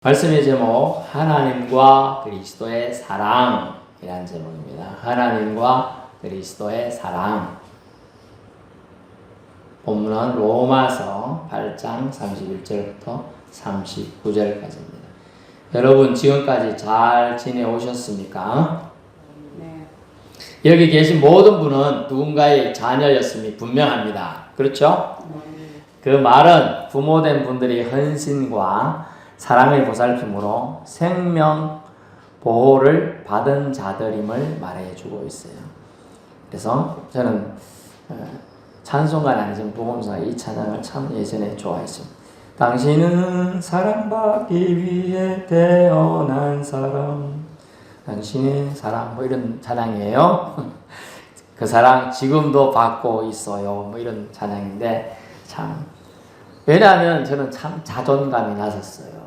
말씀의 제목 하나님과 그리스도의 사랑이라는 제목입니다. 하나님과 그리스도의 사랑. 본문은 로마서 8장 31절부터 39절까지입니다. 여러분 지금까지 잘 지내오셨습니까? 네. 여기 계신 모든 분은 누군가의 자녀였음이 분명합니다. 그렇죠? 그 말은 부모된 분들이 헌신과 사랑의 보살핌으로 생명 보호를 받은 자들임을 말해주고 있어요. 그래서 저는 찬송가는 아니지만 복음서 이 찬양을 참 예전에 좋아했습니다. 당신은 사랑받기 위해 태어난 사람, 당신의 사랑, 뭐 이런 찬양이에요. 그 사랑 지금도 받고 있어요. 뭐 이런 찬양인데 참, 왜냐하면 저는 참 자존감이 낮았어요.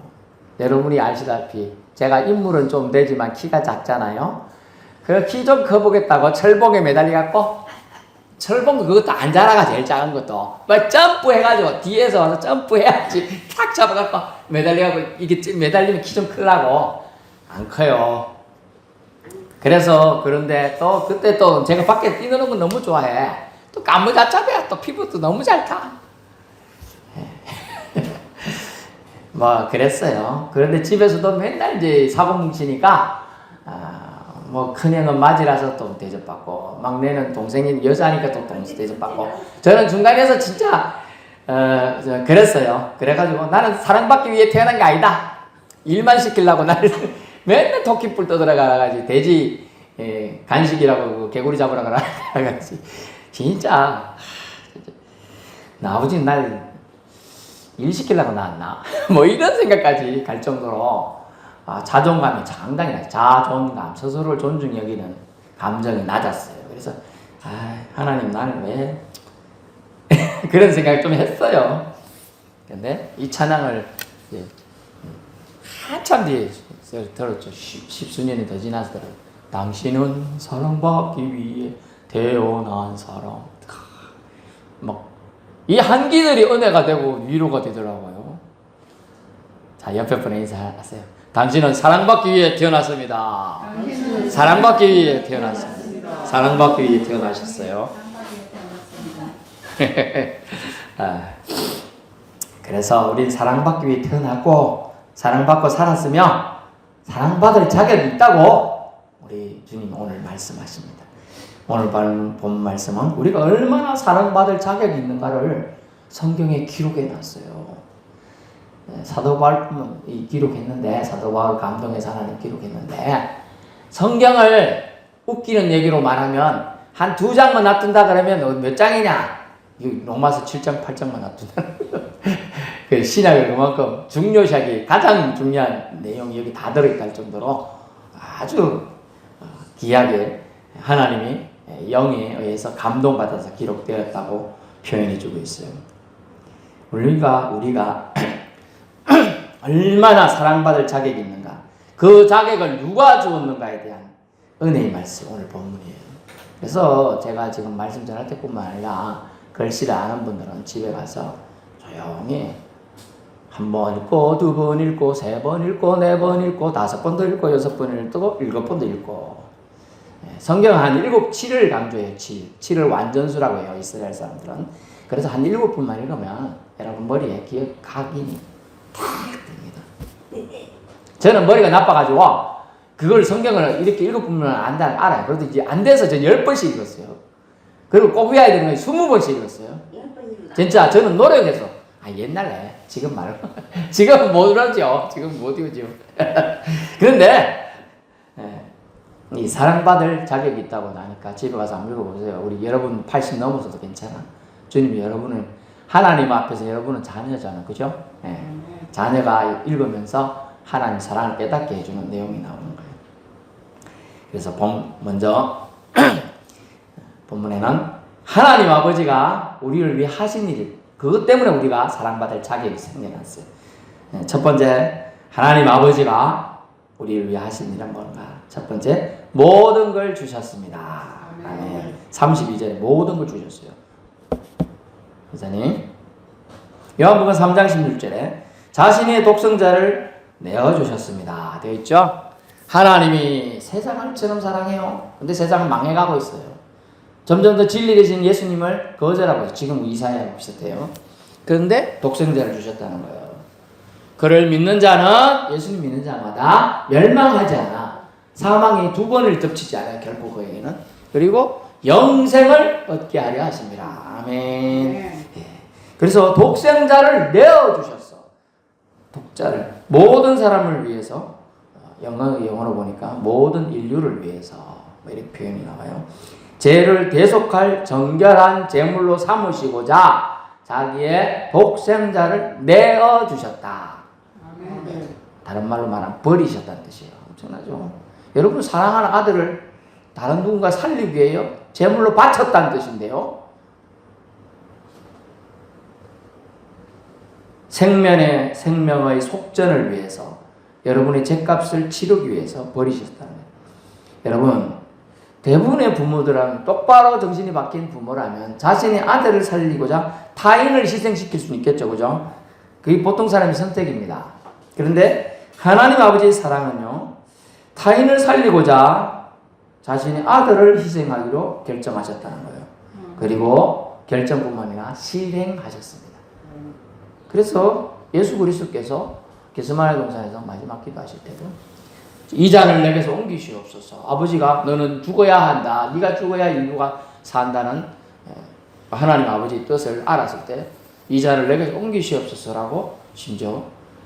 여러분이 아시다시피 제가 인물은 좀 되지만 키가 작잖아요. 그 키 좀 커보겠다고 철봉에 매달려갖고, 철봉도 그것도 안 자라가 제일 작은 것도 막 점프해가지고 뒤에서 와서 점프해야지 탁 잡아갖고 매달려갖고, 이게 매달리면 키 좀 크려고 안 커요. 그래서 그런데 또 그때 또 제가 밖에 뛰노는 건 너무 좋아해. 또 까무잡잡해. 또 피부도 너무 잘 타. 뭐 그랬어요. 그런데 집에서도 맨날 이제 사고 뭉치니까 뭐 큰형은 맞이라서 또 대접받고, 막내는 동생이 여자니까 또 대접받고, 저는 중간에서 진짜 그랬어요. 그래가지고 나는 사랑받기 위해 태어난 게 아니다. 일만 시키려고 나를 맨날 토끼뿔 떠들어가가지고 돼지 간식이라고 개구리 잡으러 가가지고 진짜 아버지는 날 일 시키려고 나왔나? 뭐 이런 생각까지 갈 정도로 자존감이 상당히 낮아요. 자존감, 스스로를 존중히 여기는 감정이 낮았어요. 그래서 하나님 나는 왜 그런 생각을 좀 했어요. 근데 이 찬양을 한참 뒤에 들었죠. 십수년이 더 지나서 들어요. 당신은 사랑받기 위해 태어난 사람. 이 한기들이 은혜가 되고 위로가 되더라고요. 자, 옆에 분에 인사하세요. 당신은 사랑받기 위해 태어났습니다. 사랑받기 위해 태어났습니다. 사랑받기 위해 태어나셨어요. 그래서 우린 사랑받기 위해 태어났고, 사랑받고 살았으며 사랑받을 자격이 있다고 우리 주님 오늘 말씀하십니다. 오늘 본 말씀은 우리가 얼마나 사랑받을 자격이 있는가를 성경에 기록해 놨어요. 사도 바울이 기록했는데, 사도 바울 감동해서 하나님 기록했는데, 성경을 웃기는 얘기로 말하면 한 2장만 놔둔다 그러면 몇 장이냐? 로마서 7장 8장만 놔둔다. 그 신약을 그만큼 중요시하기, 가장 중요한 내용이 여기 다 들어있다 할 정도로 아주 귀하게 하나님이 영에 의해서 감동받아서 기록되었다고 표현해주고 있어요. 우리가 얼마나 사랑받을 자격이 있는가, 그 자격을 누가 주었는가에 대한 은혜의 말씀, 오늘 본문이에요. 그래서 제가 지금 말씀 전할 때뿐만 아니라 글씨를 아는 분들은 집에 가서 조용히 1번 읽고, 2번 읽고, 3번 읽고, 4번 읽고, 5번도 읽고, 6번 읽고, 7번도 읽고. 성경은 한 7을 강조해요. 7을 완전수라고 해요, 이스라엘 사람들은. 그래서 한 7번만 읽으면 여러분 머리에 기억각인이 탁 됩니다. 저는 머리가 나빠가지고 그걸 성경을 이렇게 7번만 알아요. 그래도 이제 안 돼서 저 10번씩 읽었어요. 그리고 꼭 외워야 되는 건 20번씩 읽었어요. 진짜 저는 노력해서, 옛날에, 지금 말고 지금 못 그러죠. 지금 못 이거죠. 그런데 이 사랑받을 자격이 있다고 나니까 집에 가서 한번 읽어보세요. 우리 여러분 80 넘어서도 괜찮아. 주님이 여러분을, 하나님 앞에서 여러분은 자녀잖아. 그죠? 자녀가 읽으면서 하나님 사랑을 깨닫게 해주는 내용이 나오는 거예요. 그래서 먼저 본문에는 하나님 아버지가 우리를 위해 하신 일, 그것 때문에 우리가 사랑받을 자격이 생겨났어요. 첫 번째, 하나님 아버지가 우리를 위해 하신 일은 뭔가? 첫 번째, 모든 걸 주셨습니다. 아멘. 32절에 모든 걸 주셨어요. 기자님, 요한복음 3장 16절에 자신의 독생자를 내어주셨습니다. 되어 있죠? 하나님이 세상을 처럼 사랑해요. 근데 세상은 망해가고 있어요. 점점 더 진리 되신 예수님을 거절하고 있어요. 지금 이사야하고 비슷해요. 그런데 독생자를 주셨다는 거예요. 그를 믿는 자는, 예수님 믿는 자마다 멸망하지 않아. 사망이 두 번을 덮치지 않아요. 결코 그에게는. 그리고 영생을 얻게 하려 하십니다. 아멘. 네. 예. 그래서 독생자를 내어주셨어. 독자를. 모든 사람을 위해서, 영어로 보니까 모든 인류를 위해서, 이렇게 표현이 나와요. 죄를 대속할 정결한 제물로 삼으시고자 자기의 독생자를 내어주셨다. 아멘. 다른 말로 말하면 버리셨다는 뜻이에요. 엄청나죠? 여러분, 사랑하는 아들을 다른 누군가 살리기 위해요? 제물로 바쳤다는 뜻인데요. 생명의 속전을 위해서, 여러분의 죗값을 치르기 위해서 버리셨다는 거예요. 여러분, 대부분의 부모들은 똑바로 정신이 바뀐 부모라면 자신의 아들을 살리고자 타인을 희생시킬 수는 있겠죠. 그죠? 그게 보통 사람의 선택입니다. 그런데 하나님 아버지의 사랑은요, 타인을 살리고자 자신의 아들을 희생하기로 결정하셨다는 거예요. 그리고 결정뿐만 아니라 실행하셨습니다. 그래서 예수 그리스도께서 게세마네 동산에서 마지막 기도하실 때도 이 잔을 내게서 옮기시옵소서. 아버지가 너는 죽어야 한다. 네가 죽어야 인류가 산다는 하나님 아버지의 뜻을 알았을 때 이 잔을 내게서 옮기시옵소서라고 심지어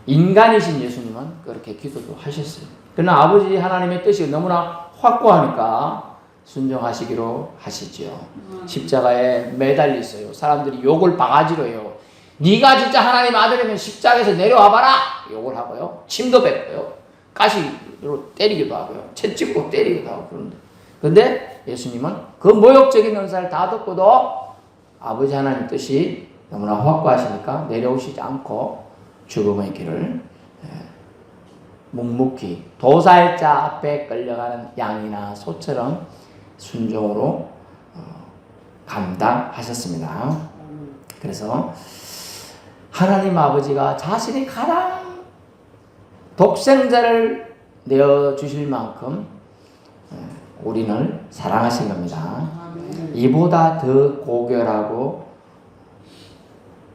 인간이신 예수님은 그렇게 기도도 하셨어요. 그러나 아버지 하나님의 뜻이 너무나 확고하니까 순종하시기로 하시지요. 십자가에 매달려 있어요. 사람들이 욕을 바가지로 해요. 네가 진짜 하나님 아들이면 십자가에서 내려와 봐라! 욕을 하고요. 침도 뱉고요. 가시로 때리기도 하고요. 채찍으로 때리기도 하고 그런데. 근데 예수님은 그 모욕적인 은사를 다 듣고도 아버지 하나님 뜻이 너무나 확고하시니까 내려오시지 않고 죽음의 길을 묵묵히 도살자 앞에 끌려가는 양이나 소처럼 순종으로 감당하셨습니다. 그래서 하나님 아버지가 자신이 가장 독생자를 내어주실 만큼 우리를 사랑하신 겁니다. 이보다 더 고결하고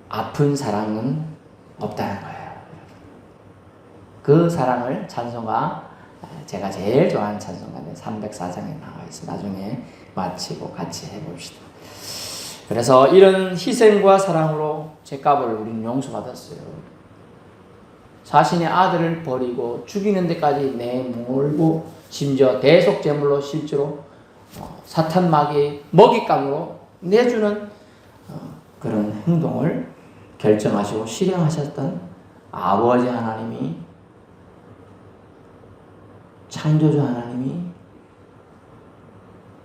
아픈 사랑은 없다는 거예요. 그 사랑을 찬송가, 제가 제일 좋아하는 찬송가는 304장에 나와 있어요. 나중에 마치고 같이 해봅시다. 그래서 이런 희생과 사랑으로 죄값을 우리는 용서받았어요. 자신의 아들을 버리고 죽이는 데까지 내몰고 심지어 대속제물로 실제로 사탄 마귀의 먹잇감으로 내주는 그런 행동을 결정하시고 실행하셨던 아버지 하나님이, 창조주 하나님이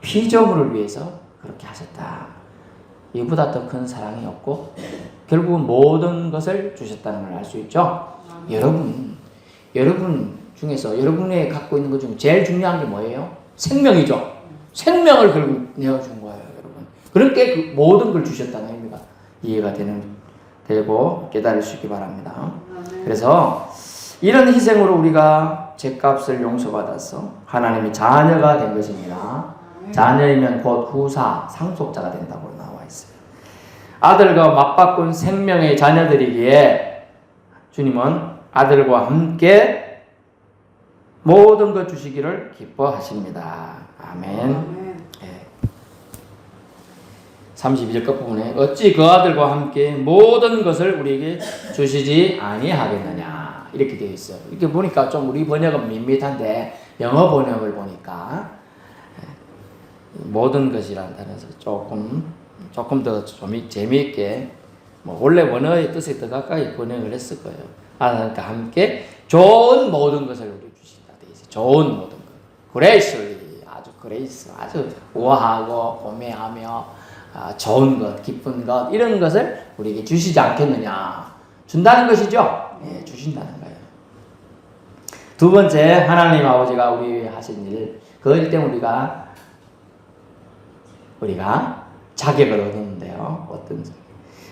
피조물을 위해서 그렇게 하셨다. 이보다 더 큰 사랑이 없고 결국은 모든 것을 주셨다는 걸 알 수 있죠. 여러분 중에서 여러분이 갖고 있는 것 중에 제일 중요한 게 뭐예요? 생명이죠. 생명을 결국 내어준 거예요, 여러분. 그렇게 그 모든 걸 주셨다는 의미가 이해가 되고 깨달을 수 있기 바랍니다. 그래서 이런 희생으로 우리가 죄값을 용서받아서 하나님의 자녀가 된 것입니다. 자녀이면 곧 후사, 상속자가 된다고 나와 있어요. 아들과 맞바꾼 생명의 자녀들이기에 주님은 아들과 함께 모든 것 주시기를 기뻐하십니다. 아멘. 네. 32절 끝부분에 어찌 그 아들과 함께 모든 것을 우리에게 주시지 아니하겠느냐 이렇게 되어 있어요. 이렇게 보니까 좀 우리 번역은 밋밋한데 영어 번역을 보니까 모든 것이라는 단어에서 조금 더 좀 재미있게 원래 원어의 뜻에 더 가까이 번역을 했을 거예요. 그러니까 함께 좋은 모든 것을 우리 주신다 돼 있어요. 좋은 모든 것. 그레이스리 아주 우아하고 고매하며 좋은 것, 기쁜 것 이런 것을 우리에게 주시지 않겠느냐. 준다는 것이죠. 네, 주신다는 거예요. 두 번째, 하나님 아버지가 우리 위해 하신 일, 그 일 때문에 우리가 자격을 얻었는데요. 어떤 자격?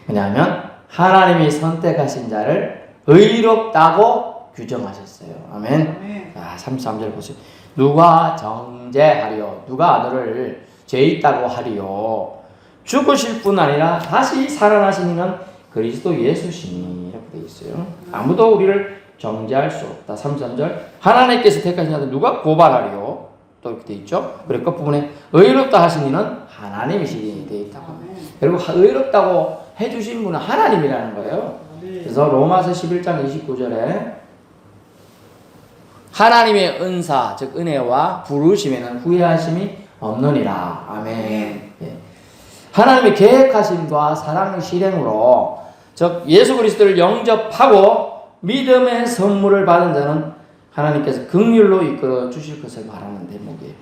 왜냐하면 하나님이 선택하신 자를 의롭다고 규정하셨어요. 아멘. 자, 33절 보세요. 누가 정죄하리요? 누가 너를 죄 있다고 하리요? 죽으실 뿐 아니라 다시 살아나신 이는 그리스도 예수시니. 이렇게 되어 있어요. 아무도 우리를 정죄할 수 없다. 33절. 하나님께서 택하신 자들 누가 고발하리요? 또 이렇게 되어 있죠. 그리고 끝부분에 의롭다 하신 이는 하나님이시니 되어 있다고. 그리고 의롭다고 해주신 분은 하나님이라는 거예요. 그래서 로마서 11장 29절에 하나님의 은사, 즉 은혜와 부르심에는 후회하심이 없느니라. 아멘. 예. 하나님의 계획하심과 사랑의 실행으로, 즉 예수 그리스도를 영접하고 믿음의 선물을 받은 자는 하나님께서 긍휼로 이끌어 주실 것을 말하는 대목이에요.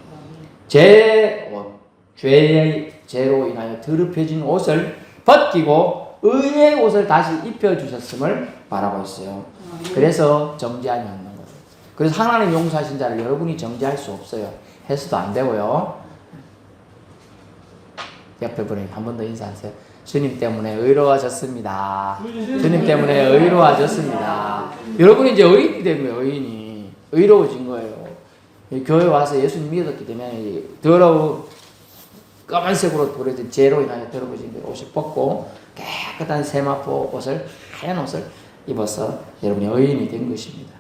죄로 인하여 더럽혀진 옷을 벗기고 의의 옷을 다시 입혀주셨음을 말하고 있어요. 그래서 정죄함이 없는 거예요. 그래서 하나님 용서하신 자를 여러분이 정죄할 수 없어요. 해서도 안 되고요. 옆에 분에게 한 번 더 인사하세요. 주님 때문에 의로워졌습니다. 주님 때문에 의로워졌습니다. 여러분이 이제 의인이 된 거예요. 의인이 의로워진 거예요. 교회 와서 예수님 믿었기 때문에 더러운 검은색으로 도려진 죄로 인하여 더러워진 옷을 벗고 깨끗한 세마포 옷을, 하얀 옷을 입어서 여러분이 의인이 된 것입니다.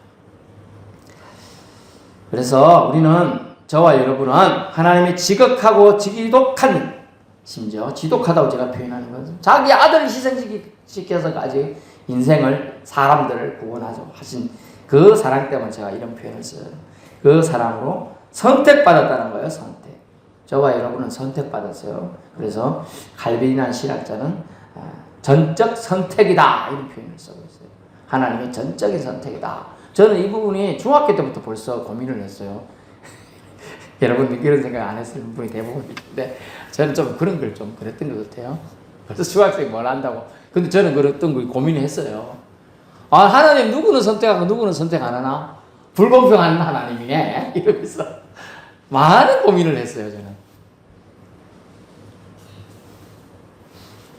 그래서 우리는, 저와 여러분은 하나님의 지극하고 지독한, 심지어 지독하다고 제가 표현하는 것은 자기 아들을 희생시켜서까지 인생을, 사람들을 구원하죠 하신 그 사랑 때문에 제가 이런 표현을 써요. 그 사랑으로 선택받았다는 거예요. 선택. 저와 여러분은 선택받았어요. 그래서 칼빈이라는 신학자는 전적 선택이다 이런 표현을 쓰고 있어요. 하나님의 전적인 선택이다. 저는 이 부분이 중학교 때부터 벌써 고민을 했어요. 여러분들 그런 생각 안 했을 분이 대부분인데 저는 좀 그런 걸 좀 그랬던 것 같아요. 벌써 중학생이 뭘 안다고. 근데 저는 그랬던 걸 고민을 했어요. 아, 하나님 누구는 선택하고 누구는 선택 안 하나? 불공평한 하나님이네. 이러면서 많은 고민을 했어요, 저는.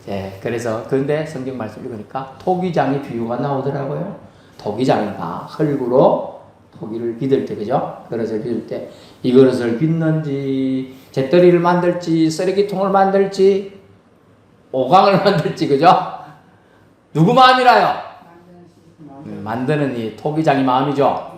예, 그래서, 그런데 성경 말씀 읽으니까 토기장의 비유가 나오더라고요. 토기장이가 흙으로 토기를 빚을 때, 그죠? 그릇을 빚을 때, 이 그릇을 빚는지, 잿더리를 만들지, 쓰레기통을 만들지, 오강을 만들지, 그죠? 누구 마음이라요? 만드는 이 토기장의 마음이죠.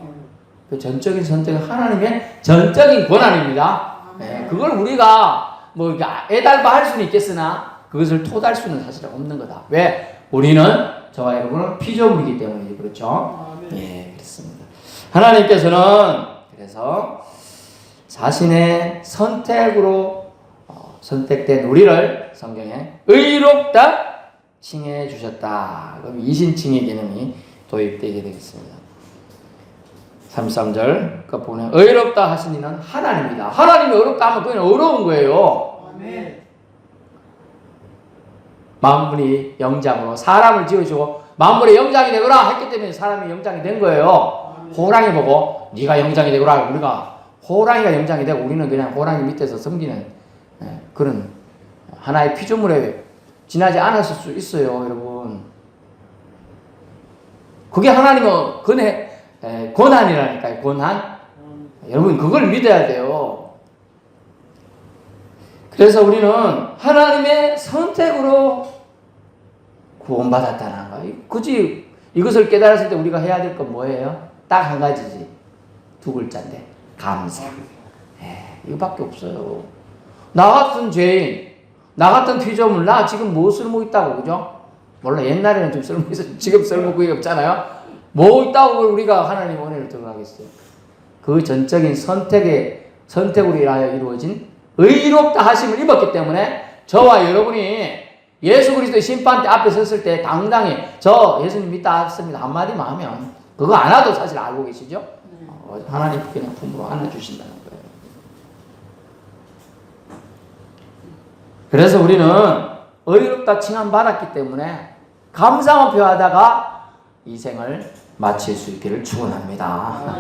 그 전적인 선택은 하나님의 전적인 권한입니다. 네, 그걸 우리가 뭐 애달바 할 수는 있겠으나 그것을 토달 수는 사실 없는 거다. 왜? 우리는, 저와 여러분은 피조물이기 때문이죠. 그렇죠? 예, 그렇습니다. 하나님께서는 그래서 자신의 선택으로 선택된 우리를 성경에 의롭다 칭해 주셨다. 그럼 이신칭의 개념이 도입되게 되겠습니다. 33절 끝부분에 의롭다 하신 이는 하나님이다. 하나님이 의롭다 하면 그냥 어려운 거예요. 아멘. 만물이 영장으로 사람을 지으시고 만물의 영장이 되거라 했기 때문에 사람이 영장이 된 거예요. 아멘. 호랑이 보고 네가 영장이 되거라. 우리가 호랑이가 영장이 되고 우리는 그냥 호랑이 밑에서 섬기는 그런 하나의 피조물에 지나지 않았을 수 있어요, 여러분. 그게 하나님의 권한이라니까요, 권한. 여러분, 그걸 믿어야 돼요. 그래서 우리는 하나님의 선택으로 구원받았다는 거예요. 굳이 이것을 깨달았을 때 우리가 해야 될 건 뭐예요? 딱 한 가지지. 두 글자인데, 감사. 이거밖에 없어요. 나 같은 죄인, 나 같은 피조물, 나 지금 뭐 쓸모 있다고, 그죠? 몰라, 옛날에는 좀 쓸모 있어. 지금 쓸모 그게 없잖아요. 뭐 있다고 우리가 하나님 은혜를 들어가겠어요. 그 전적인 선택으로 인하여 이루어진 의롭다 하심을 입었기 때문에 저와 여러분이 예수 그리스도의 심판대 앞에 섰을 때 당당히 저 예수님 믿습니다 한마디만 하면 그거 안 와도 사실 알고 계시죠? 하나님 그냥 품으로 안아주신다는 거예요. 그래서 우리는 의롭다 칭함받았기 때문에 감사만 표하다가 이 생을 마칠 수 있기를 축원합니다.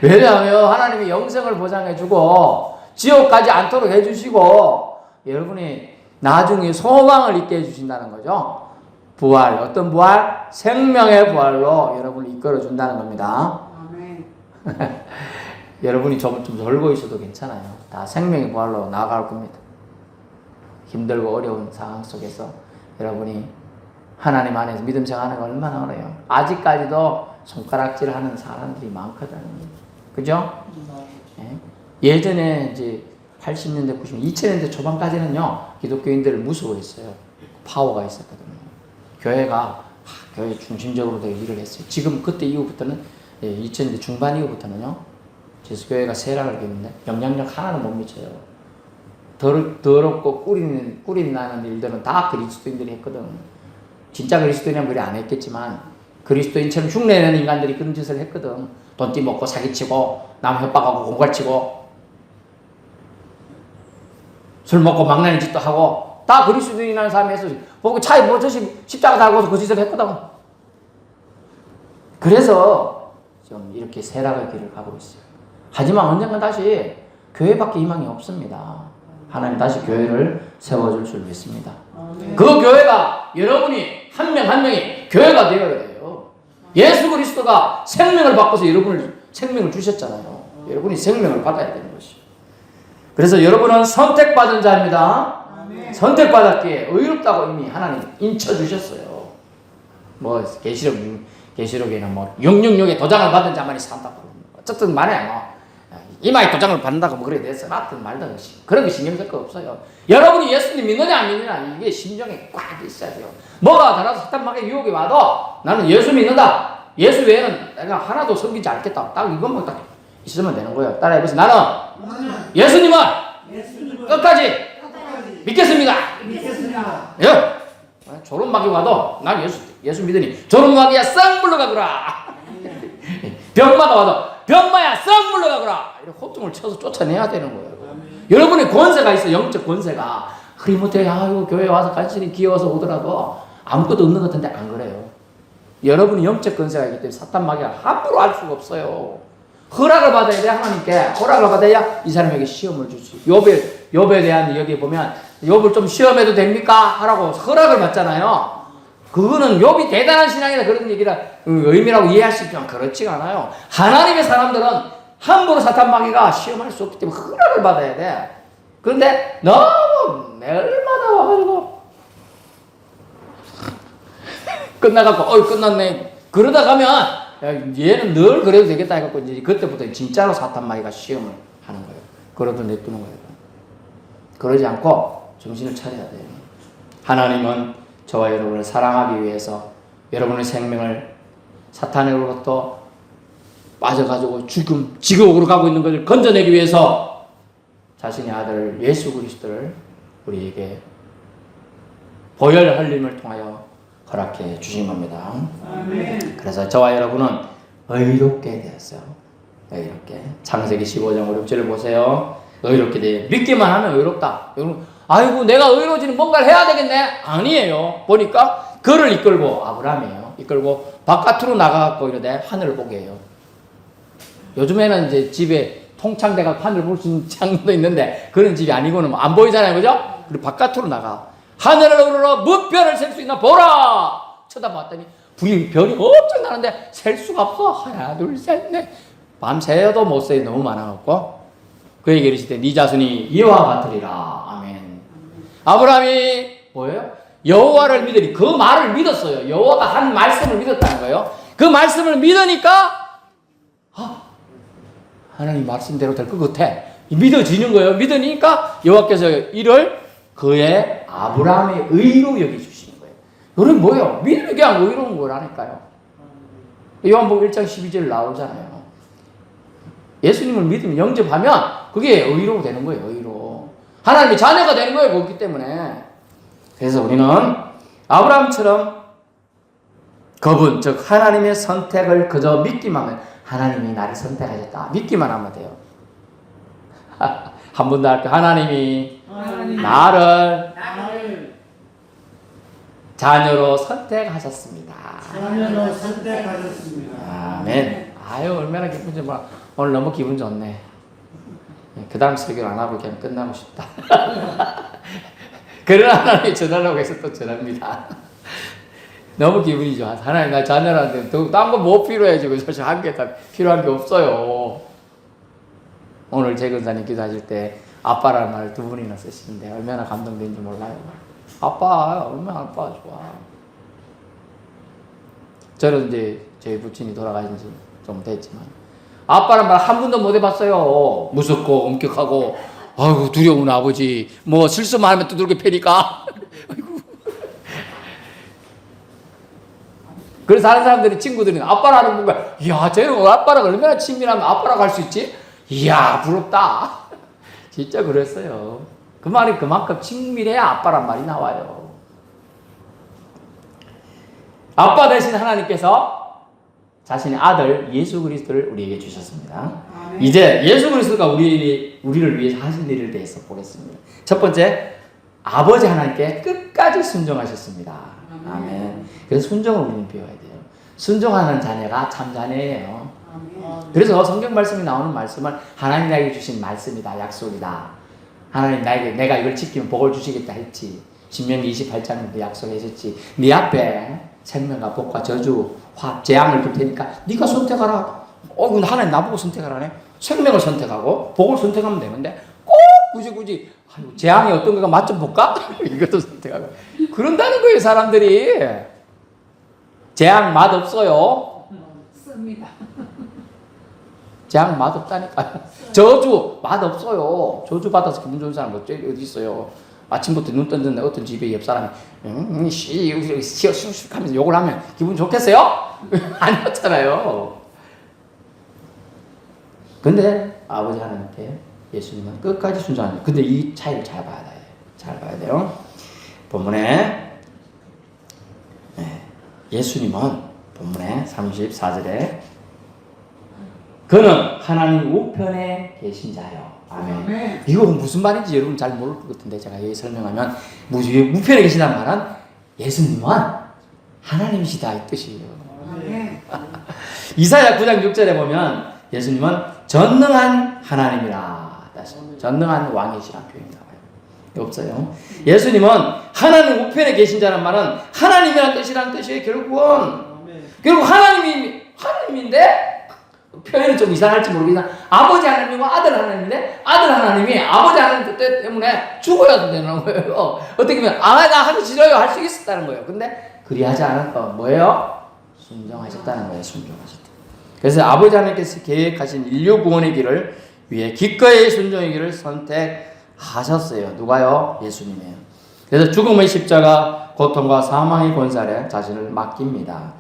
왜냐하면 하나님이 영생을 보장해주고 지옥 가지 않도록 해주시고 여러분이 나중에 소망을 있게 해주신다는 거죠. 부활, 어떤 부활? 생명의 부활로 여러분을 이끌어 준다는 겁니다. 아멘. 여러분이 좀 졸고 있어도 괜찮아요. 다 생명의 부활로 나아갈 겁니다. 힘들고 어려운 상황 속에서 여러분이 하나님 안에서 믿음 생활하는 게 얼마나 어려워요. 아직까지도 손가락질 하는 사람들이 많거든요. 그죠? 예? 예전에 이제 80년대, 90년대, 2000년대 초반까지는요, 기독교인들을 무서워했어요. 파워가 있었거든요. 교회가 교회 중심적으로 일을 했어요. 지금 그때 이후부터는 2000년대 중반 이후부터는요, 제수교회가 세락을 했는데 영향력 하나는 못 미쳐요. 더럽고 꿀이 나는 일들은 다 그리스도인들이 했거든. 진짜 그리스도인은 그리 안 했겠지만 그리스도인처럼 흉내내는 인간들이 그런 짓을 했거든. 돈 띠먹고 사기치고 남 협박하고 공갈치고 술 먹고 망나니 짓도 하고 다 그리스도인이라는 사람이 했어. 보고 차에 뭐 저씨 십자가 달고서 그 짓을 했거든. 그래서 좀 이렇게 세락의 길을 가고 있어요. 하지만 언젠가 다시 교회밖에 희망이 없습니다. 하나님 다시 교회를 세워줄 줄 믿습니다. 그 교회가 여러분이 한 명 한 명이 교회가 되어야 돼요. 예수 그리스도가 생명을 바꿔서 여러분을 생명을 주셨잖아요. 여러분이 생명을 받아야 되는 것이죠. 그래서 여러분은 선택받은 자입니다. 선택받았기에 의롭다고 이미 하나님 인쳐주셨어요. 뭐 계시록에는 뭐 666에 도장을 받은 자만이 산다고. 어쨌든 말해 뭐 이마에 도장을 받는다고 뭐 그래 됐어. 맞든 말든 그런 거 신경 쓸 거 없어요. 여러분이 예수님 믿느냐 안 믿느냐 이게 심정에 꽉 있어야 돼요. 뭐가 달아서 사탄 마귀의 유혹이 와도 나는 예수 믿는다. 예수 외에는 내가 하나도 섬기지 않겠다. 딱 이것만 딱 있으면 되는 거예요. 따라해보세요. 나는 예수님은 끝까지 믿겠습니다. 예. 조롱 마귀 와도 난 예수 믿으니 조롱 마귀야 썩 물러가거라. 병마가 와도 병마야 썩 물러가거라. 이렇게 호통을 쳐서 쫓아내야 되는 거예요. 여러분의 권세가 있어. 영적 권세가. 흐리못해 아이고 교회 와서 간신히 귀여워서 오더라도 아무것도 없는 것 같은데 안 그래요. 여러분이 영적 권세가 있기 때문에 사탄 마귀가 함부로 할 수가 없어요. 허락을 받아야 돼. 하나님께 허락을 받아야 이 사람에게 시험을 줄 수 있어요. 욥에 대한 여기 보면 욥을 좀 시험해도 됩니까? 하라고 허락을 받잖아요. 그거는 욥이 대단한 신앙이다 그런 얘기라 의미라고 이해할 수 있지만 그렇지가 않아요. 하나님의 사람들은 함부로 사탄 마귀가 시험할 수 없기 때문에 허락을 받아야 돼. 그런데 너무 매일마다 와가지고 끝나갖고 끝났네 그러다 가면 얘는 늘 그래도 되겠다 해갖고 이제 그때부터 진짜로 사탄 마귀가 시험을 하는 거예요. 그러도 내두는 거예요. 그러지 않고 정신을 차려야 돼요. 하나님은 저와 여러분을 사랑하기 위해서 여러분의 생명을 사탄으로부터 빠져가지고 지옥으로 가고 있는 것을 건져내기 위해서 자신의 아들 예수 그리스도를 우리에게 보혈 흘림을 통하여 허락해 주신 겁니다. 아멘. 그래서 저와 여러분은 의롭게 되었어요. 의롭게. 창세기 15장 5절을 보세요. 의롭게 돼. 믿기만 하면 의롭다. 아이고 내가 의로워지는 뭔가를 해야 되겠네. 아니에요. 보니까 그를 이끌고 아브라함이에요. 이끌고 바깥으로 나가갖고 이러되 하늘을 보게 해요. 요즘에는 이제 집에 통창대가 하늘 볼 수 있는 창도 있는데 그런 집이 아니고는 안 보이잖아요. 그죠? 그리고 바깥으로 나가. 하늘으로 무별을 셀 수 있나 보라. 쳐다봤더니 별이 엄청 나는데 셀 수가 없어. 하나 둘 셋 넷. 밤새도 못 세요. 너무 많아갖고. 그에게 이르시되 네 자손이 이와 같으리라. 아멘. 아브라함이 뭐예요? 여호와를 믿으니 그 말을 믿었어요. 여호와가 한 말씀을 믿었다는 거예요. 그 말씀을 믿으니까 하나님 말씀대로 될 것 같아. 믿어지는 거예요. 믿으니까 여호와께서 이를 그의 아브라함의 의로 여겨주시는 거예요. 이건 뭐예요? 믿는 게 아니고 의로운 거라니까요. 요한복음 1장 12절 나오잖아요. 예수님을 믿으면 영접하면 그게 의로 되는 거예요. 의로. 하나님의 자녀가 되는 거예요. 그렇기 때문에. 그래서 우리는 아브라함처럼 그분 즉 하나님의 선택을 그저 믿기만 하면 하나님이 나를 선택하셨다. 믿기만 하면 돼요. 한 번 더 할게요. 하나님이 나를 자녀로 선택하셨습니다. 자녀로 선택하셨습니다. 아멘. 아유 얼마나 기쁜지 오늘 너무 기분 좋네. 그 다음 설교를 안 하고 그냥 끝나고 싶다. 그러나 하나님이 전하려고 해서 또 전합니다. 너무 기분이 좋아. 하나님 나 자녀한테 딴거 뭐 필요해 지금 사실 한 개 다 필요한 게 없어요. 오늘 재근사님 기도하실 때 아빠라는 말을 2분이나 쓰시는데 얼마나 감동된지 몰라요. 아빠 얼마나 아빠 좋아. 저는 이제 저희 부친이 돌아가신 지 좀 됐지만 아빠란 말 한 번도 못 해봤어요. 무섭고 엄격하고 아이고 두려운 아버지 뭐 실수만 하면 두들겨 패니까. 그래서 다른 사람들이 친구들이 아빠라는 뭔가 이야 쟤는 아빠랑 얼마나 친밀하면 아빠라고 할 수 있지? 이야 부럽다. 진짜 그랬어요. 그 말이 그만큼 친밀해야 아빠란 말이 나와요. 아빠 대신 하나님께서 자신의 아들 예수 그리스도를 우리에게 주셨습니다. 이제 예수 그리스도가 우리를 위해서 하신 일을 대해서 보겠습니다. 첫 번째, 아버지 하나님께 끝까지 순종하셨습니다. 아멘. 그래서 순종을 우리는 배워야 돼요. 순종하는 자녀가 참 자녀예요. 그래서 성경 말씀이 나오는 말씀은 하나님 나에게 주신 말씀이다, 약속이다. 하나님 나에게 내가 이걸 지키면 복을 주시겠다 했지. 신명기 28장에도 약속하셨지. 네 앞에 생명과 복과 저주, 화, 재앙을 줄 테니까 네가 선택하라. 근데 하나님 나보고 선택하라네. 생명을 선택하고 복을 선택하면 되는데 꼭 굳이 재앙이 어떤 거가 맛 좀 볼까? 이것도 선택하고 그런다는 거예요. 사람들이 재앙 맛 없어요. 씁니다. 재앙 맛 없다니까요. 저주 맛 없어요. 저주 받아서 기분 좋은 사람 어디 있어요. 아침부터 눈 떴는데 어떤 집에 옆 사람이 슉슉 하면서 욕을 하면 기분 좋겠어요? 아니었잖아요. 근데 아버지 하나님께 예수님은 끝까지 순종하는. 근데 이 차이를 잘 봐야 돼요. 잘 봐야 돼요. 본문에 예수님은 본문에 34절에 그는 하나님 우편에 계신 자요. 아멘. 이거 무슨 말인지 여러분 잘 모를 것 같은데 제가 여기 설명하면 우편에 계시다는 말은 예수님은 하나님이시다 이 뜻이에요. 이사야 9장 6절에 보면 예수님은 전능한 하나님이라. 전능한 왕이시라는 표현이 나와요. 없어요. 예수님은 하나님 우편에 계신 자란 말은 하나님이라는 뜻이라는 뜻이에요. 결국 하나님인데 표현이 좀 이상할지 모르겠지만 아버지 하나님이고 아들 하나님인데 아들 하나님이 아버지 하나님 뜻 때문에 죽어야 되는 거예요. 어떻게 보면 나 하기 싫어요 할 수 있었다는 거예요. 근데 그리하지 않을까 뭐예요? 순종하셨다는 거예요. 순종하셨다. 그래서 아버지 하나님께서 계획하신 인류 구원의 길을 위해 기꺼이 순종의 길을 선택하셨어요. 누가요? 예수님이에요. 그래서 죽음의 십자가, 고통과 사망의 권세에 자신을 맡깁니다.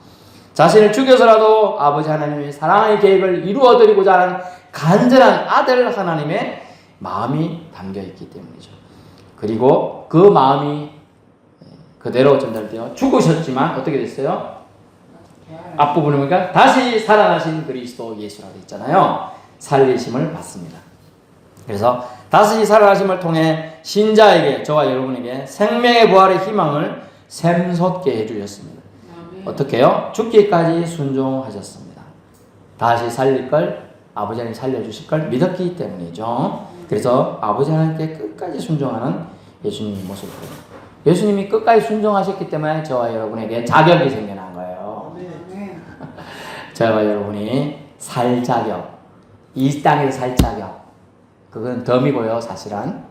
자신을 죽여서라도 아버지 하나님의 사랑의 계획을 이루어드리고자 하는 간절한 아들 하나님의 마음이 담겨있기 때문이죠. 그리고 그 마음이 그대로 전달되어 죽으셨지만 어떻게 됐어요? 앞부분에 보니까 다시 살아나신 그리스도 예수라고 했잖아요. 살리심을 받습니다. 그래서 다시 살아나심을 통해 신자에게 저와 여러분에게 생명의 부활의 희망을 샘솟게 해주셨습니다. 어떻게 해요? 죽기까지 순종하셨습니다. 다시 살릴 걸 아버지 하나님 살려주실 걸 믿었기 때문이죠. 그래서 아버지 하나님께 끝까지 순종하는 예수님의 모습을 보여요. 예수님이 끝까지 순종하셨기 때문에 저와 여러분에게 자격이 생겨난 거예요. 저와 여러분이 살 자격, 이 땅에서 살 자격, 그건 덤이고요. 사실은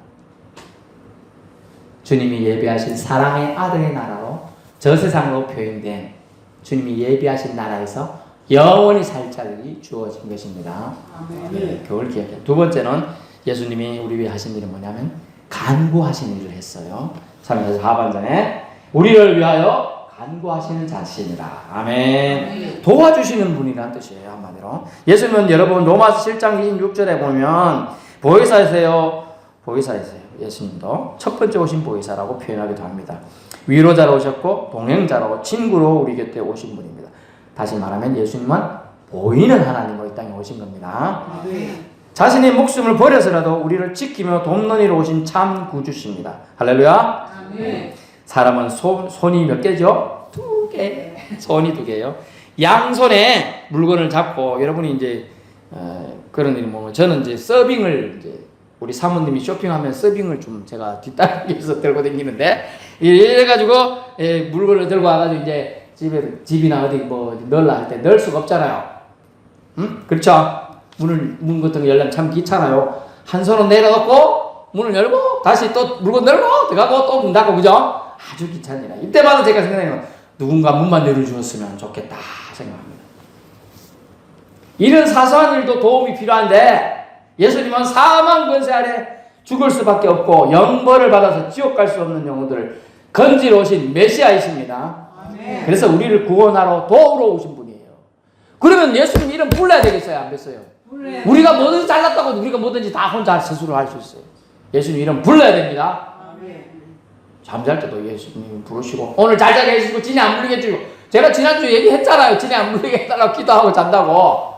주님이 예비하신 사랑의 아들의 나라로 저 세상으로 표현된 주님이 예비하신 나라에서 영원히 살 자격이 주어진 것입니다. 네, 그걸 기억해요. 두 번째는 예수님이 우리 위해 하신 일은 뭐냐면 간구하신 일을 했어요. 3절 하반전에 우리를 위하여 간구하시는 자신이라. 아멘. 도와주시는 분이라는 뜻이에요. 한마디로 예수님은 여러분 로마서 7장 26절에 보면 보혜사이세요. 예수님도 첫 번째 오신 보혜사라고 표현하기도 합니다. 위로자로 오셨고 동행자로 친구로 우리 곁에 오신 분입니다. 다시 말하면 예수님은 보이는 하나님으로 이 땅에 오신 겁니다. 자신의 목숨을 버려서라도 우리를 지키며 돕는 이로 오신 참 구주십니다. 할렐루야. 사람은 손이 몇 개죠? 2개. 손이 2개예요. 양손에 물건을 잡고 여러분이 이제 그런 일이 뭐면 저는 이제 서빙을 이제 우리 사모님이 쇼핑하면 서빙을 좀 제가 뒷다리에서 들고 다니는데 이래가지고 물건을 들고 와가지고 이제 집이나 어디 뭐 넣으려 할 때 넣을 수가 없잖아요. 응? 그렇죠? 문 같은 거 열려면 참 귀찮아요. 한 손은 내려놓고 문을 열고 다시 또 물건 열고 들어가고 또 문 닫고 그죠? 아주 귀찮으니라. 이때마다 제가 생각하는 건 누군가 문만 열어주었으면 좋겠다 생각합니다. 이런 사소한 일도 도움이 필요한데 예수님은 사망 권세 아래 죽을 수밖에 없고 영벌을 받아서 지옥 갈 수 없는 영혼들을 건지러 오신 메시아이십니다. 아멘. 그래서 우리를 구원하러 도우러 오신 분이에요. 그러면 예수님 이름 불러야 되겠어요? 안 뺐어요? 우리가 뭐든지 잘났다고 우리가 뭐든지 다 혼자 스스로 할 수 있어요. 예수님 이름 불러야 됩니다. 아멘. 잠잘 때도 예수님 부르시고 오늘 잘 자게 해주시고 진이 안 물리게 해주고 제가 지난주에 얘기했잖아요. 진이 안 물리게 해달라고 기도하고 잔다고.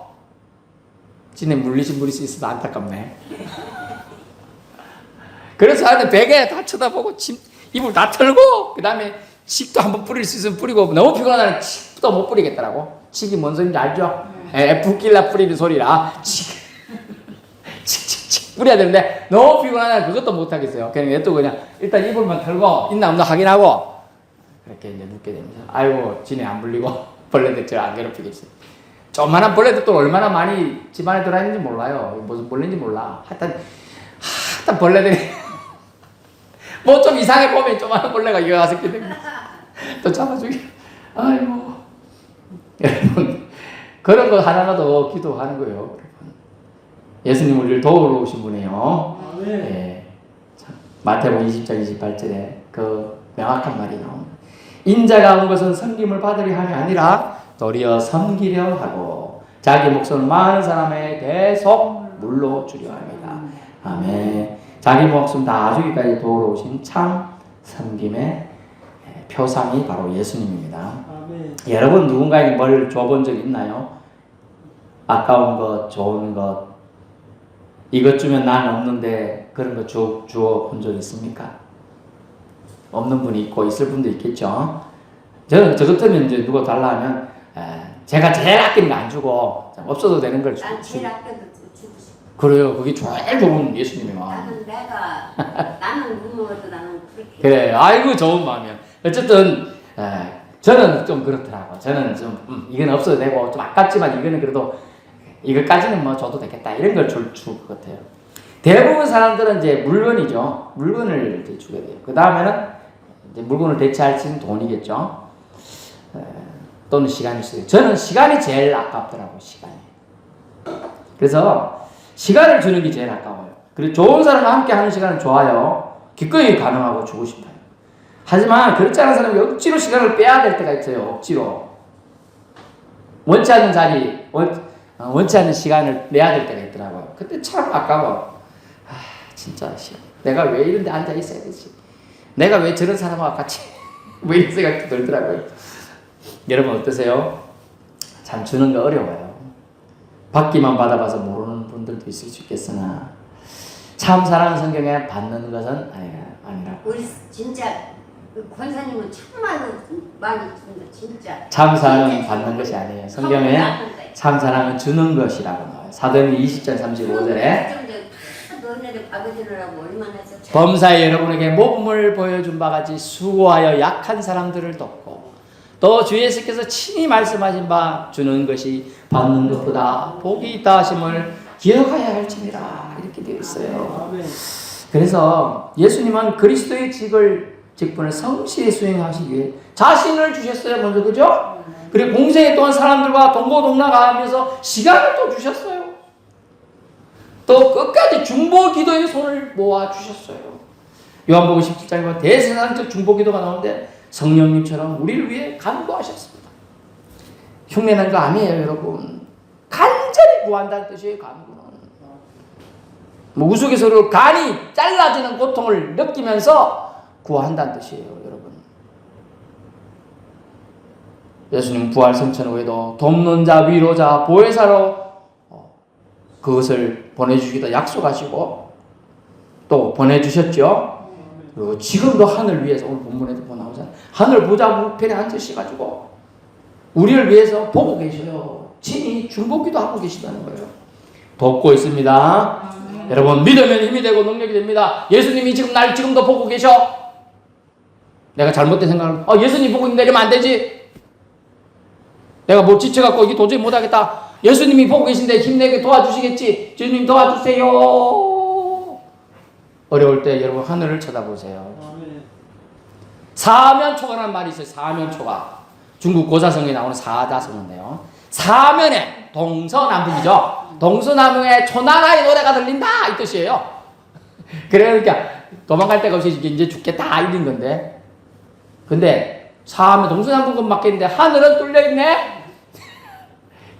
진에 물리신 분이 있어도 안타깝네. 그래서 하여튼 베개 다 쳐다보고 이불 다 털고 그 다음에 칙도 한번 뿌릴 수 있으면 뿌리고 너무 피곤하다면 칙도 못 뿌리겠더라고. 칙이 뭔 소리인지 알죠? 붓길라 뿌리는 소리라 칙 뿌려야 되는데 너무 피곤하다면 그것도 못 하겠어요. 그냥 일단 이불만 털고 있나 없나 확인하고 그렇게 이제 눕게 됩니다. 아이고 진에 안 물리고 벌레들 저 안 괴롭히겠어요. 조그만한 벌레들도 얼마나 많이 집안에 들어있는지 몰라요. 무슨 벌레인지 몰라. 하여튼 벌레들이 뭐 좀 이상해 보면 조그만한 벌레가 이거 와서 이렇게 됩니다. 또 잡아주기. 아이고. 여러분 그런 거 하나라도 기도하는 거예요. 여러분. 예수님 우리를 도우러 오신 분이에요. 예. 마태복음 20장 28절에 그 명확한 말이 나옵니다. 인자가 온 것은 섬김을 받으려 함이 아니라 도리어 섬기려 하고 자기 목숨을 많은 사람의 대속 물로 주려 합니다. 아멘. 자기 목숨 다 주기까지 도우러 오신 참 섬김의 표상이 바로 예수님입니다. 아멘. 여러분 누군가에게 뭘 줘본 적 있나요? 아까운 것, 좋은 것, 이것 주면 난 없는데 그런 거 주어 본 적 있습니까? 없는 분이 있고 있을 분도 있겠죠. 저는 저 같으면 이제 누가 달라 하면 제가 제일 아끼는 거 안 주고 없어도 되는 걸 주고. 난 제일 아껴도 주고 싶어. 그래요. 그게 제일 좋은 예수님의 마음. 나는 못 먹어도 나는 그렇게. 그래. 아이고 좋은 마음이야. 어쨌든 저는 좀 그렇더라고. 저는 좀 이건 없어도 되고 좀 아깝지만 이거는 그래도 이것까지는 뭐 줘도 되겠다 이런 걸 줄 것 같아요. 대부분 사람들은 이제 물건이죠. 물건을 이제 주게 돼요. 그 다음에는 이제 물건을 대체할 수 있는 돈이겠죠. 또는 시간일 수도 있고. 저는 시간이 제일 아깝더라고. 시간이. 그래서 시간을 주는 게 제일 아까워요. 그리고 좋은 사람과 함께 하는 시간은 좋아요. 기꺼이 가능하고 주고 싶어요. 하지만 그렇지 않은 사람이 억지로 시간을 빼야 될 때가 있어요. 억지로. 원치 않는 자리, 원치 않는 시간을 내야 될 때가 있더라고요. 그때 참 아까워. 진짜 내가 왜 이런 데 앉아 있어야 되지? 내가 왜 저런 사람과 같이 뭐 이런 생각도 들더라고요. 여러분 어떠세요? 참 주는 거 어려워요. 받기만 받아봐서 모르는 분들도 있을 수 있겠으나 참 사랑은 성경에 받는 것은 아니라고. 우리 진짜 권사님은 정말 많이 준다 진짜. 참 사랑은 받는 것이 아니에요. 성경에 참 사랑은 주는 것이라고 나와요. 사도행전 20장 35절에 너네들 밥을 주느라고 얼마나 했어. 범사에 여러분에게 모범을 보여준 바 같이 수고하여 약한 사람들을 돕고 또 주 예수께서 친히 말씀하신 바 주는 것이 받는 것보다 복이 있다 하심을 기억하여야 할지니라 이렇게 되어 있어요. 그래서 예수님은 그리스도의 직분을 성실히 수행하시기 위해 자신을 주셨어요. 먼저 그죠? 그리고 공생에 또한 사람들과 동고동락하면서 시간을 또 주셨어요. 또 끝까지 중보기도에 손을 모아 주셨어요. 요한복음 17장에 보면 대세상적 중보기도가 나오는데 성령님처럼 우리를 위해 간구하셨습니다. 흉내난 거 아니에요, 여러분. 간절히 구한다는 뜻이에요. 간구는. 뭐 우스갯소리로 간이 잘라지는 고통을 느끼면서 구한다는 뜻이에요, 여러분. 예수님 부활 성천 후에도 돕는 자, 위로자, 보혜사로 그것을 보내주시기도 약속하시고 또 보내주셨죠. 그리고 지금도 하늘 위에서 오늘 본문에도 나오잖아요. 하늘 보좌 우편에 앉으셔가지고 우리를 위해서 보고 계셔요. 친히 중보기도 하고 계시다는 거예요. 돕고 있습니다. 여러분 믿으면 힘이 되고 능력이 됩니다. 예수님이 지금 날 지금도 보고 계셔. 내가 잘못된 생각을 예수님 보고 있는데 이러면 안 되지. 내가 뭐 지쳐갖고 이게 도저히 못하겠다. 예수님이 보고 계신데 힘내게 도와주시겠지. 주님 도와주세요. 어려울 때 여러분 하늘을 쳐다보세요. 사면초가라는 말이 있어요. 사면초가. 중국 고사성에 나오는 사자성어인데요. 사면에 동서남북이죠. 동서남북에 초나라의 노래가 들린다 이 뜻이에요. 그러니까 도망갈 데가 없이 이제 죽겠다 이런 건데, 근데 사면 동서남북은 막혀있는데 하늘은 뚫려있네.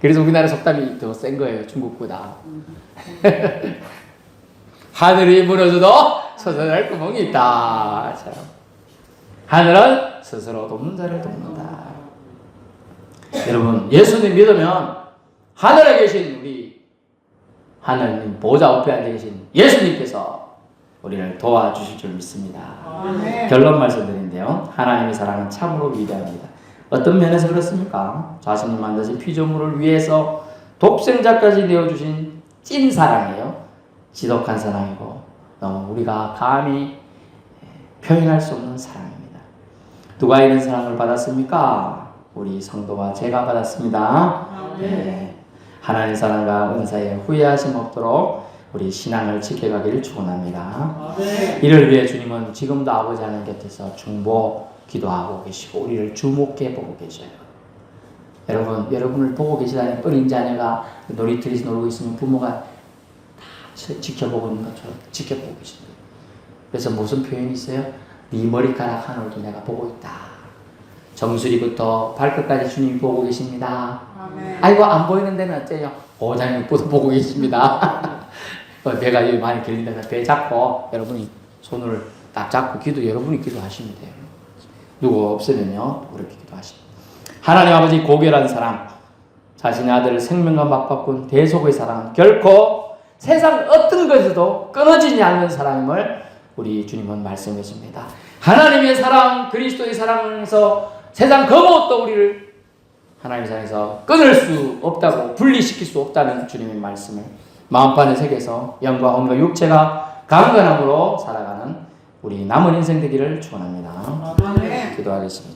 그래서 우리나라 속담이 더 센 거예요. 중국보다. 하늘이 무너져도 솟아날 구멍이 있다. 참. 하늘은 스스로 돕는 자를 돕는다. 여러분, 예수님 믿으면 하늘에 계신 우리 하나님 보좌 우편에 앉아 계신 예수님께서 우리를 도와주실 줄 믿습니다. 결론 말씀드린데요. 하나님의 사랑은 참으로 위대합니다. 어떤 면에서 그렇습니까? 자신이 만드신 피조물을 위해서 독생자까지 내어주신 찐 사랑이에요. 지독한 사랑이고 너무 우리가 감히 표현할 수 없는 사랑입니다. 누가 이런 사랑을 받았습니까? 우리 성도와 제가 받았습니다. 네. 하나님의 사랑과 은사에 후회하심 없도록 우리 신앙을 지켜가기를 축원합니다. 이를 위해 주님은 지금도 아버지 하나님 곁에서 중보 기도하고 계시고 우리를 주목해 보고 계셔요. 여러분을 보고 계시다니 어린 자녀가 놀이터에서 놀고 있으면 부모가 다 지켜보고 있는 것처럼 지켜보고 계십니다. 그래서 무슨 표현이 있어요? 네 머리카락 하늘도 내가 보고 있다. 정수리부터 발끝까지 주님이 보고 계십니다. 아이고 안 보이는 데는 어째요? 보장님께서 보고 계십니다. 배가 많이 결린다면 배 잡고 여러분이 손을 딱 잡고 여러분이 기도하시면 돼요. 누구 없으면요 그렇게 기도하십니다. 하나님 아버지 고결한 사랑, 자신의 아들을 생명과 맞바꾼 대속의 사랑은 결코 세상 어떤 것에도 끊어지지 않는 사랑임을 우리 주님은 말씀해 주십니다. 하나님의 사랑, 그리스도의 사랑에서 세상 그 무엇도 우리를 하나님의 사랑에서 끊을 수 없다고, 분리시킬 수 없다는 주님의 말씀을 마음판에 새겨서 영과 혼과 육체가 강건함으로 살아가는 우리 남은 인생 되기를 축원합니다. 기도하겠습니다.